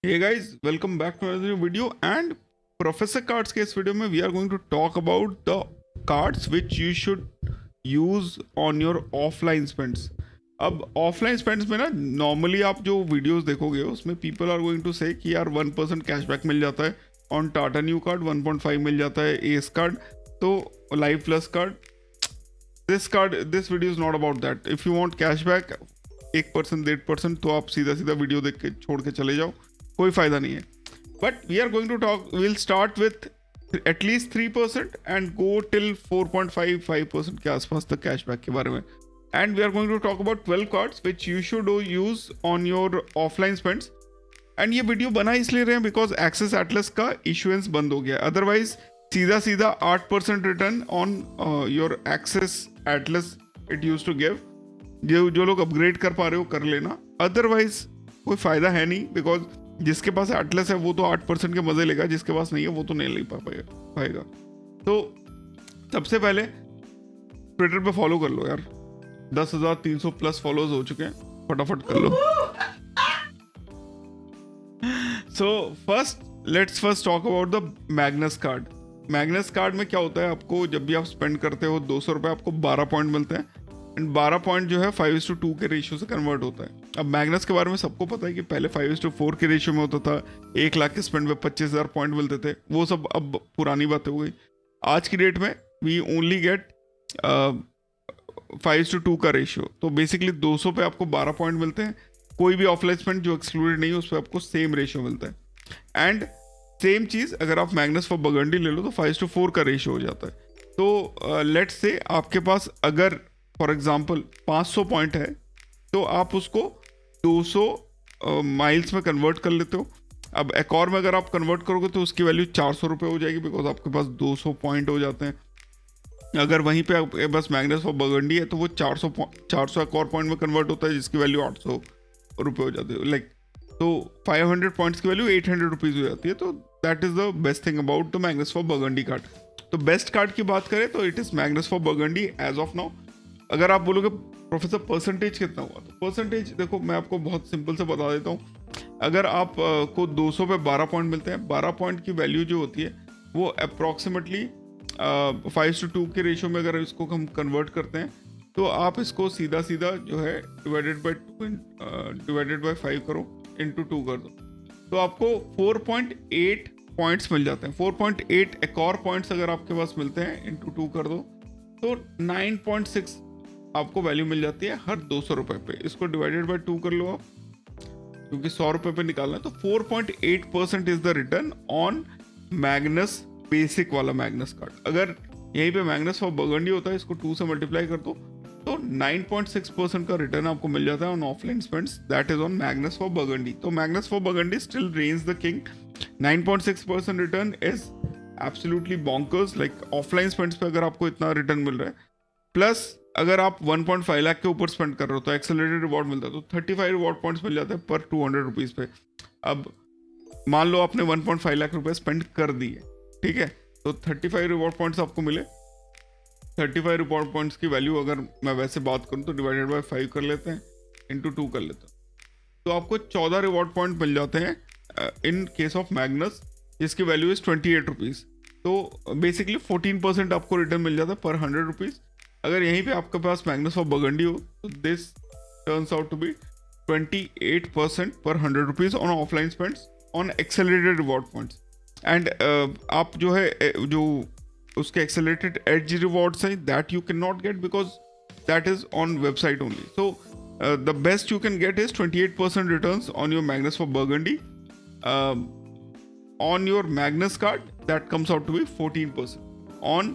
Hey guys, welcome back to another new video and Professor Cards के इस video में we are going to talk about the cards which you should use on your offline spends. अब offline spends में ना normally आप जो videos देखोगे उसमें people are going to say कि यार 1% cashback मिल जाता है on Tata Neu card, 1.5 मिल जाता है Ace card, तो Life Plus card. This video is not about that. If you want cashback 1% 1.5% तो आप सीधा सीधा वीडियो देख के छोड़ के चले जाओ, कोई फायदा नहीं है. But we are going to talk, will start with at least 3% and go till 4.55% के आसपास तक कैशबैक के बारे में. And we are going to talk about 12 cards which you should use on your offline spends. And ये video बना इसलिए रहे हैं बिकॉज एक्सेस एटलस का इशुएंस बंद हो गया. अदरवाइज सीधा सीधा 8% return on your Axis Atlas it use to give. जो लोग अपग्रेड कर पा रहे हो कर लेना, अदरवाइज कोई फायदा है नहीं. बिकॉज जिसके पास एटलस है वो तो 8% के मजे लेगा, जिसके पास नहीं है वो तो नहीं ले पाएगा. तो सबसे पहले ट्विटर पे फॉलो कर लो यार, 10,300 प्लस फॉलोअर्स हो चुके हैं, फटाफट कर लो. So let's first talk about the Magnus card. Magnus card में क्या होता है, आपको जब भी आप स्पेंड करते हो 200 रुपये आपको 12 पॉइंट मिलते हैं. एंड 12 पॉइंट जो है 5:2 के रेशियो से कन्वर्ट होता है. अब मैग्नस के बारे में सबको पता है कि पहले 5:4 के रेशियो में होता था. 1 लाख के स्पेंड में 25,000 पॉइंट मिलते थे. वो सब अब पुरानी बातें हो गई. आज की डेट में वी ओनली गेट 5:2 का रेशियो. तो बेसिकली 200 पे आपको 12 पॉइंट मिलते हैं. कोई भी ऑफलाइन स्पेंड जो एक्सक्लूडेड नहीं है उस पर आपको सेम रेशियो मिलता है. एंड सेम चीज़ अगर आप मैग्नस फॉर बर्गंडी ले लो तो 5:4 का रेशियो हो जाता है. तो लेट्स से आपके पास अगर फॉर एग्जाम्पल 500 पॉइंट है तो आप उसको 200 माइल्स में कन्वर्ट कर लेते हो. अब एकॉर में अगर आप कन्वर्ट करोगे तो उसकी वैल्यू 400 रुपये हो जाएगी बिकॉज आपके पास 200 पॉइंट हो जाते हैं. अगर वहीं पे आपके पास मैग्नस और बर्गंडी है तो वो 400 एकॉर पॉइंट में कन्वर्ट होता है जिसकी वैल्यू 800 रुपये हो जाती है. लाइक तो 500 पॉइंट्स की वैल्यू 800 रुपीज़ हो जाती है. तो that is the best thing about the Magnus for Burgundy card. तो बेस्ट कार्ड की बात करें तो it is Magnus for Burgundy as of now. अगर आप बोलोगे प्रोफेसर परसेंटेज कितना हुआ, तो परसेंटेज देखो मैं आपको बहुत सिंपल से बता देता हूँ. अगर आप को 200 पे 12 पॉइंट मिलते हैं, 12 पॉइंट की वैल्यू जो होती है वो अप्रॉक्सीमेटली 5:2 के रेशियो में अगर इसको हम कन्वर्ट करते हैं तो आप इसको सीधा सीधा जो है डिवाइडेड बाय 5 करो, इंटू 2 कर दो तो आपको 4.8 पॉइंट्स मिल जाते हैं. 4.8 एक और पॉइंट्स अगर आपके पास मिलते हैं इंटू 2 कर दो तो 9.6 आपको वैल्यू मिल जाती है हर 200 रुपये पे. इसको डिवाइडेड बाय 2 कर लो आप, क्योंकि 100 रुपये पे निकालना है. तो 4.8% is the return on Magnus basic वाला मैग्नस कार्ड. अगर यहीं पे मैग्नस फॉर बर्गंडी होता है, इसको 2 से मल्टीप्लाई कर दो तो 9.6% का रिटर्न आपको मिल जाता है on offline spends. That is on Magnus for Burgundy. तो Magnus for Burgundy still reigns the king. 9.6% return is absolutely bonkers. Like offline spends पे अगर आपको इतना रिटर्न मिल रहा है, प्लस अगर आप 1.5 लाख के ऊपर स्पेंड कर रहे हो तो एक्सेलरेटेड रिवॉर्ड मिलता है. तो 35 रिवॉर्ड पॉइंट्स मिल जाते हैं पर 200 रुपीज़ पे. अब मान लो आपने 1.5 लाख रुपए स्पेंड कर दिए, ठीक है, तो 35 रिवॉर्ड पॉइंट्स आपको मिले. 35 रिवॉर्ड पॉइंट्स की वैल्यू अगर मैं वैसे बात करूँ तो डिवाइडेड बाय 5 कर लेते हैं, इंटू 2 कर लेते हैं, तो आपको 14 रिवॉर्ड पॉइंट मिल जाते हैं इन केस ऑफ मैग्नस, जिसकी वैल्यू इज 28 रुपीज़. तो बेसिकली 14% आपको रिटर्न मिल जाता है पर 100 रुपीज़. अगर यहीं पे आपके पास मैग्नस और बर्गंडी हो तो this turns out to be 28% पर 100 rupees on offline spends on accelerated reward points. And आप जो है जो उसके एक्सेलरेटेड एज रिवॉर्ड्स हैं that you can not get because that is on website only. So the best you can get is 28% returns on your Magnus for Burgundy. on your Magnus card that comes out to be 14% on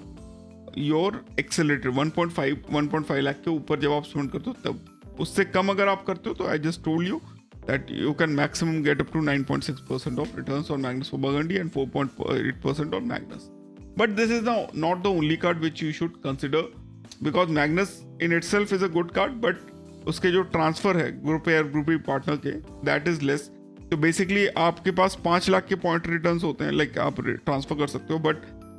your accelerated 1.5 lakh के ऊपर जब आप spend करते हो तब. उससे कम अगर आप करते हो तो I just told you that you can maximum get up to 9.6% of returns on Magnus for Burgundy and 4.8% on Magnus. But this is not the only card which you should consider because Magnus in itself is a good card, but उसके जो transfer है group A partner के that is less. तो basically आपके पास 5 लाख के point returns होते हैं, like आप ट्रांसफर कर सकते हो. But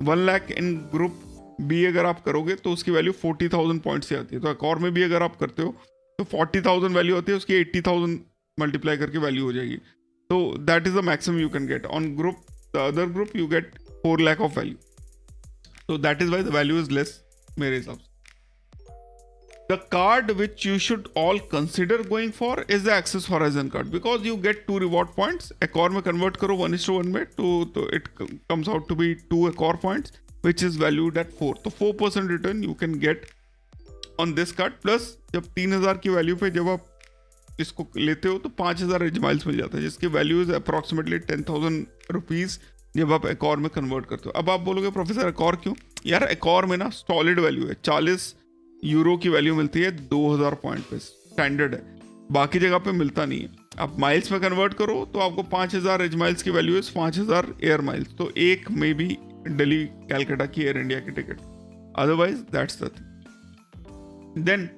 1 lakh in group B अगर आप करोगे तो उसकी वैल्यू 40,000 पॉइंट से आती है. तो एक और में भी अगर आप करते हो तो 40,000 वैल्यू आती है, उसकी 80,000 मल्टीप्लाई करके वैल्यू हो जाएगी. तो that is the maximum you can get on group. The other group you get 4 lakh of value. So that is why the value is less मेरे हिसाब से. The card which you should all consider going for is the Access Horizon card because you get 2 reward points. Accor में convert करो 1:1 में तो it comes out to be 2 Accor points which is valued at 4. तो 4% return you can get on this card. Plus जब 3000 की value पे जब आप इसको लेते हो तो 5000 एज माइल्स मिल जाता है जिसकी वैल्यू इज अप्रॉक्सीमेटली 10,000 रुपीज़ जब आप एकॉर में कन्वर्ट करते हो. अब आप बोलोगे प्रोफेसर एकॉर क्यों? यार एकॉर में ना सॉलिड वैल्यू है. 40 यूरो की वैल्यू मिलती है 2000 पॉइंट पे, स्टैंडर्ड है. बाकी जगह पे मिलता नहीं है. आप माइल्स में कन्वर्ट करो तो आपको 5000 एज माइल्स की वैल्यू है 5000 एयर माइल्स. तो एक मे बी दिल्ली कैलकाटा की एयर इंडिया की ticket. Otherwise that's the thing. Then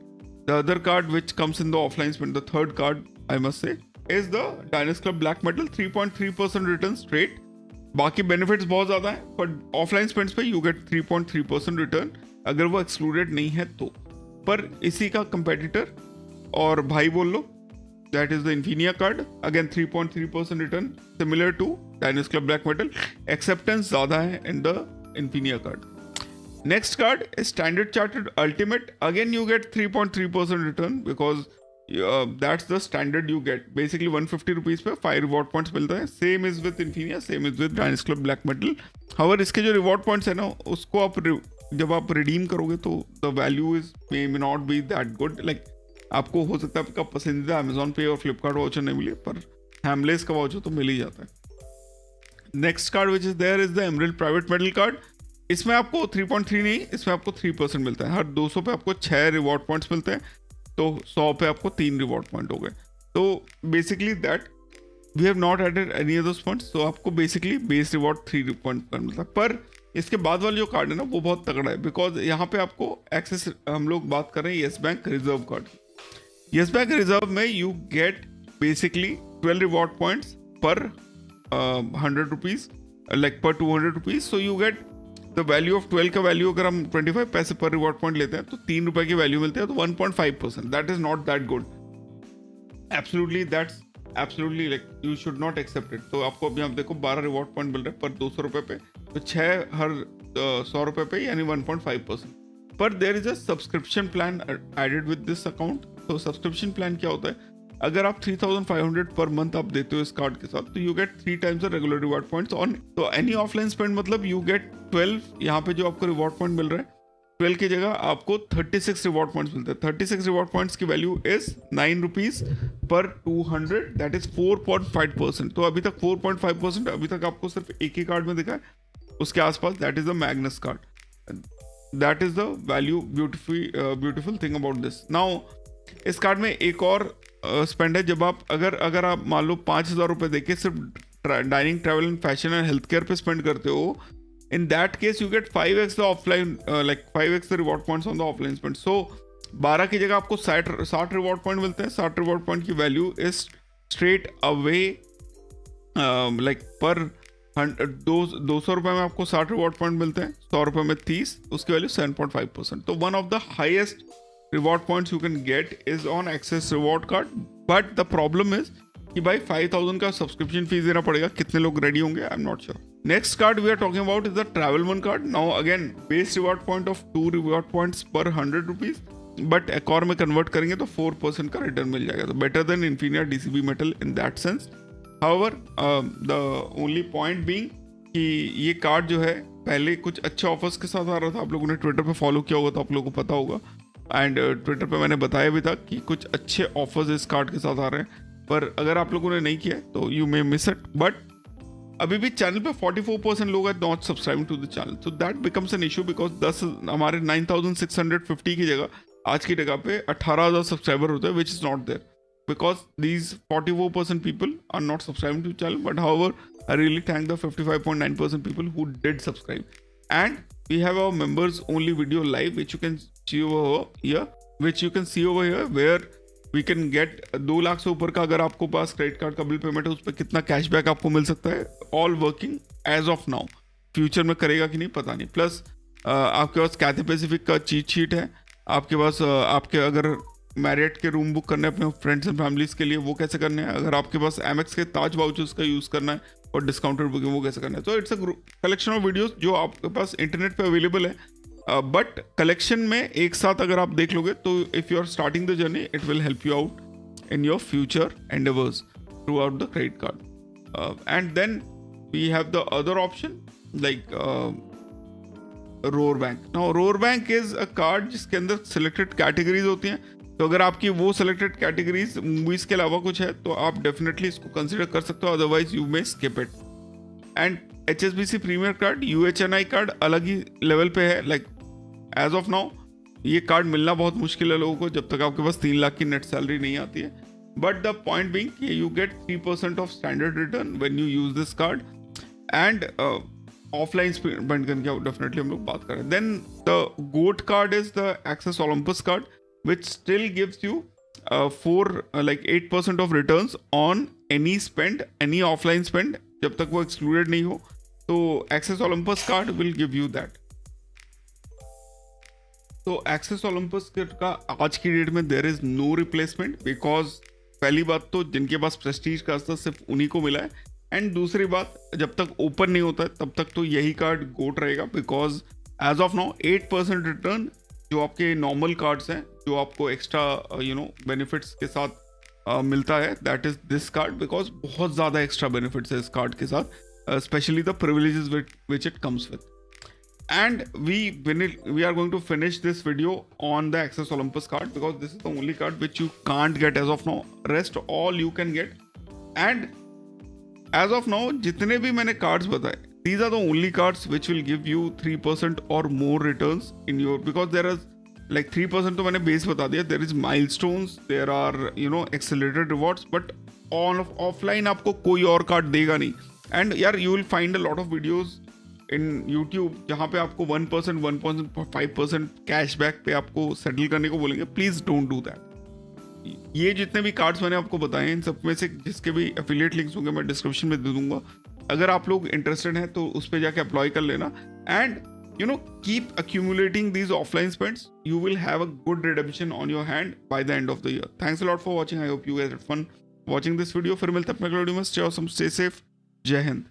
the other card which comes in the offline spend, the third card I must say is the Diners Club Black Metal. 3.3% return straight. बाकी benefits बहुत ज़्यादा है but offline spends पे you get 3.3% return अगर वो excluded नहीं है तो. पर इसी का कंपेटिटर और भाई बोल लो that is the Infinia card. Again 3.3% return similar to Diners Club Black Metal. Acceptance ज़्यादा है in the Infinia card. Next card is Standard Chartered Ultimate. Again you get 3.3% return because that's the standard you get. Basically 150 rupees पे 5 reward points मिलता है. Same is with Infinia, same is with Dynasty Club Black Metal. However इसके जो reward points है ना उसको आप जब आप redeem करोगे तो the value is may not be that good. Like आपको हो सकता है आपका पसंदीदा Amazon Pay और Flipkart वाउचर नहीं मिले पर Hamleys का वाउचर तो मिल ही जाता है. Next card which is there is the Emerald Private Metal card. इसमें आपको 3.3 नहीं, इसमें आपको 3% मिलता है. हर 200 पे आपको 6 reward points मिलते हैं तो 100 पे आपको 3 रिवॉर्ड पॉइंट हो गए. तो basically that we have not added any others points. तो आपको बेसिकली बेस रिवॉर्ड 3 पॉइंट पर मिलता है. पर इसके बाद वाला जो कार्ड है ना वो बहुत तगड़ा है बिकॉज यहाँ पे आपको एक्सेस, हम लोग बात कर रहे हैं Yes Bank Reserv card. Yes Bank Reserv में you get basically 12 reward points पर 100 rupees like per 200 rupees. So you get the value of 12 का वैल्यू अगर हम 25 पैसे पर रिवॉर्ड पॉइंट लेते हैं तो 3 रुपए की वैल्यू मिलती है. तो 1.5%. That is not that good. Absolutely that's absolutely like you should not accept it. तो आपको अभी आप देखो 12 रिवॉर्ड पॉइंट मिल रहे हैं पर 200 रुपए पे, तो 6 हर 100 रुपए पे यानी 1.5%. पर there is a subscription plan added with this account. तो सब्सक्रिप्शन प्लान क्या होता है? अगर आप 3500 पर मंथ आप देते हो इस कार्ड के साथ तो you get 3 times the regular reward points on. तो एनी ऑफलाइन स्पेंड मतलब यू गेट 12. यहाँ पे जो आपको रिवॉर्ड पॉइंट मिल रहा है 12 की जगह आपको 36 रिवॉर्ड पॉइंट्स मिलते हैं. 36 रिवॉर्ड पॉइंट्स की वैल्यू इज 9 रुपीज़ पर 200. That is 4.5%. तो अभी तक 4.5% अभी तक आपको सिर्फ एक ही कार्ड में दिखा है उसके आसपास. That is the Magnus card. That is the value beautiful thing about this. Now इस कार्ड में एक और स्पेंड है. जब आप अगर आप मान लो 5,000 रुपये देके सिर्फ dining travel and fashion and health care पे स्पेंड करते हो, in that case you get 5x the offline like 5x the reward points on the offline spend. So 12 की जगह आपको 60 रिवॉर्ड पॉइंट मिलते हैं. 60 रिवॉर्ड पॉइंट की value is straight away like per 200 रुपये में आपको 60 रिवॉर्ड पॉइंट मिलते हैं. 100 रुपये में 30, उसकी वैल्यू 7.5%. तो one of the highest reward points you can get is on Access reward card. But the problem is कि भाई 5,000 का सब्सक्रिप्शन फीस देना पड़ेगा. कितने लोग रेडी होंगे? I am not sure. Next card we are talking about is the travel one card. Now again base reward point of 2 reward points पर 100 rupees. But एकॉर में कन्वर्ट करेंगे तो 4% का रिटर्न मिल जाएगा. तो better than Infinia DCB metal in that sense. However the only point being कि ये card जो है पहले कुछ अच्छे ऑफर्स के साथ आ रहा था. आप लोगों ने ट्विटर पे फॉलो किया होगा तो आप लोगों को पता होगा. एंड ट्विटर पे मैंने बताया भी था कि कुछ अच्छे ऑफर्स इस कार्ड के साथ आ रहे हैं. पर अगर आप लोगों ने नहीं किया है तो you may miss it. But अभी भी चैनल पे 44% लोग हैं not subscribing to the channel. तो that becomes an issue because हमारे 9,650 की जगह आज की जगह पे 18,000 सब्सक्राइबर होते हैं which is not there because these 44% people are not subscribing to channel. But however I really thank the 55.9% people who did subscribe. And we have our members only video live which you can see over here where we can get 2 lakh से ऊपर का अगर आपको पास credit card का bill payment है उस पर कितना कैशबैक आपको मिल सकता है. All working as of now. Future में करेगा कि नहीं पता नहीं. प्लस आपके पास कैथे पैसिफिक का चीट शीट है. आपके पास आपके अगर मैरियट के रूम बुक करने अपने फ्रेंड्स एंड फैमिलीज के लिए, वो कैसे करने हैं। अगर आपके पास एमएक्स के ताज वाउचर्स का यूज़ करना है और डिस्काउंटेड बुकिंग, वो कैसे करना है। तो it's a collection of videos जो आपके पास इंटरनेट पे अवेलेबल है, बट कलेक्शन में एक साथ अगर आप देख लोगे तो if you are starting the journey it will help you out in your future endeavours throughout the credit card. And then we have the other option like roar bank. Now roar bank is a card जिसके अंदर selected categories होती हैं, तो अगर आपकी वो selected categories movies के अलावा कुछ है तो आप डेफिनेटली इसको कंसिडर कर सकते हो, otherwise you may skip it. And HSBC premier card, UHNI card अलग ही लेवल पे है। लाइक एज ऑफ नाउ ये कार्ड मिलना बहुत मुश्किल है लोगों को जब तक आपके पास 3 लाख की नेट सैलरी नहीं आती है। But the point being you get 3% off standard return when you use this card. And offline spend करने की डेफिनेटली हम लोग बात करें। Then the goat card is the Axis Olympus card which still gives you 8% of returns on any spend, any offline spend, जब तक वो excluded नहीं हो। तो Access Olympus card will give you that. तो Access Olympus का आज की डेट में there is no replacement, because पहली बात तो जिनके पास प्रेस्टीज का स्तर सिर्फ उन्हीं को मिला है, एंड दूसरी बात जब तक ओपन नहीं होता है तब तक तो यही कार्ड गोट रहेगा, because as of now 8% return जो आपके नॉर्मल कार्ड्स हैं, जो आपको एक्स्ट्रा बेनिफिट्स के साथ मिलता है, that is this card, because बहुत ज़्यादा एक्स्ट्रा बेनिफिट्स है इस कार्ड के साथ, specially the privileges which it comes with. And we are going to finish this video on the Access Olympus card, because this is the only card which you can't get as of now. Rest all you can get. And as of now जितने भी मैंने cards बताए, these are the only cards which will give you 3% or more returns in your, because there is like 3% तो मैंने base बता दिया, there is milestones, there are accelerated rewards, but on offline आपको कोई और card देगा नहीं। And यार you will find a lot of videos in YouTube जहाँ पे आपको 1%, 1.5% कैशबैक पे आपको सेटल करने को बोलेंगे। Please don't do that. ये जितने भी कार्ड्स मैंने आपको बताए हैं, इन सब में से जिसके भी एफिलिएट लिंक्स होंगे मैं डिस्क्रिप्शन में दे दूंगा। अगर आप लोग इंटरेस्टेड हैं तो उस पर जाके अप्लाई कर लेना, and keep accumulating these offline spends, you will have a good redemption on your hand by the end of the year. Thanks a lot for watching, I hope you had fun watching this video. फिर मिलते हैं अपने video में। Stay awesome, stay safe, जय हिंद।